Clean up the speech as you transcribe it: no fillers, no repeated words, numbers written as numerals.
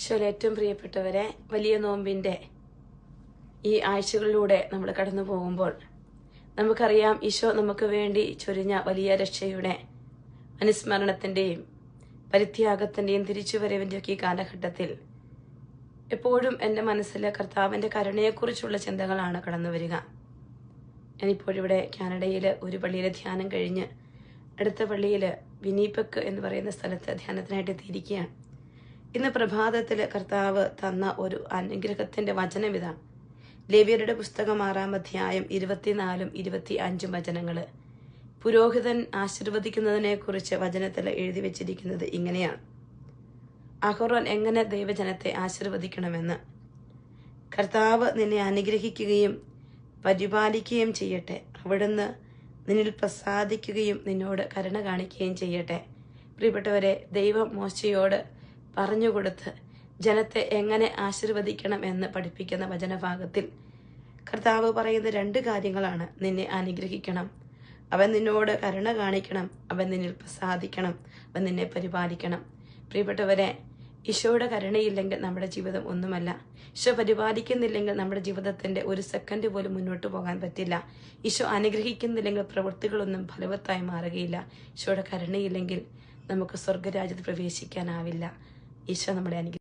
ഈശോയിൽ ഏറ്റവും പ്രിയപ്പെട്ടവരെ, വലിയ നോമ്പിൻ്റെ ഈ ആഴ്ചകളിലൂടെ നമ്മൾ കടന്നു പോകുമ്പോൾ നമുക്കറിയാം, ഈശോ നമുക്ക് വേണ്ടി ചൊരിഞ്ഞ വലിയ രക്ഷയുടെ അനുസ്മരണത്തിൻ്റെയും പരിത്യാഗത്തിൻ്റെയും തിരിച്ചുവരവിൻ്റെയൊക്കെ ഈ കാലഘട്ടത്തിൽ എപ്പോഴും എൻ്റെ മനസ്സിൽ കർത്താവിൻ്റെ കരുണയെക്കുറിച്ചുള്ള ചിന്തകളാണ് കടന്നു വരിക. ഞാനിപ്പോഴിവിടെ കാനഡയിൽ ഒരു പള്ളിയിലെ ധ്യാനം കഴിഞ്ഞ് അടുത്ത പള്ളിയിൽ വിനീപെക്ക് എന്ന് പറയുന്ന സ്ഥലത്ത് ധ്യാനത്തിനായിട്ട് എത്തിയിരിക്കുകയാണ്. ഇന്ന് പ്രഭാതത്തിൽ കർത്താവ് തന്ന ഒരു അനുഗ്രഹത്തിൻ്റെ വചനം ഇതാണ്. ലേവ്യരുടെ പുസ്തകം 6-ാം അധ്യായം 24-ഉം 25-ഉം വചനങ്ങൾ. പുരോഹിതൻ ആശീർവദിക്കുന്നതിനെ കുറിച്ച് വചനത്തിൽ എഴുതി വെച്ചിരിക്കുന്നത് ഇങ്ങനെയാണ്: അഹറോൻ എങ്ങനെ ദൈവജനത്തെ ആശീർവദിക്കണമെന്ന്. കർത്താവ് നിന്നെ അനുഗ്രഹിക്കുകയും പരിപാലിക്കുകയും ചെയ്യട്ടെ. അവിടുന്ന് നിന്നിൽ പ്രസാദിക്കുകയും നിന്നോട് കരുണ കാണിക്കുകയും ചെയ്യട്ടെ. പ്രിയപ്പെട്ടവരെ, ദൈവം മോശയോട് പറഞ്ഞുകൊടുത്ത് ജനത്തെ എങ്ങനെ ആശീർവദിക്കണം എന്ന് പഠിപ്പിക്കുന്ന വചനഭാഗത്തിൽ കർത്താവ് പറയുന്ന 2 കാര്യങ്ങളാണ്. നിന്നെ അനുഗ്രഹിക്കണം, അവൻ നിന്നോട് കരുണ കാണിക്കണം, അവൻ നിന്നിൽ പ്രസാദിക്കണം, അവൻ നിന്നെ പരിപാലിക്കണം. പ്രിയപ്പെട്ടവരെ, ഈശോയുടെ കരുണയില്ലെങ്കിൽ നമ്മുടെ ജീവിതം ഒന്നുമല്ല. ഈശോ പരിപാലിക്കുന്നില്ലെങ്കിൽ നമ്മുടെ ജീവിതത്തിന്റെ ഒരു സെക്കൻഡ് പോലും മുന്നോട്ട് പോകാൻ പറ്റില്ല. ഈശോ അനുഗ്രഹിക്കുന്നില്ലെങ്കിൽ പ്രവൃത്തികളൊന്നും ഫലവത്തായി മാറുകയില്ല. ഈശോയുടെ കരുണയില്ലെങ്കിൽ നമുക്ക് സ്വർഗരാജ്യത്ത് പ്രവേശിക്കാനാവില്ല. ഈശോ നമ്മളെ അനുഗ്രഹിക്കും.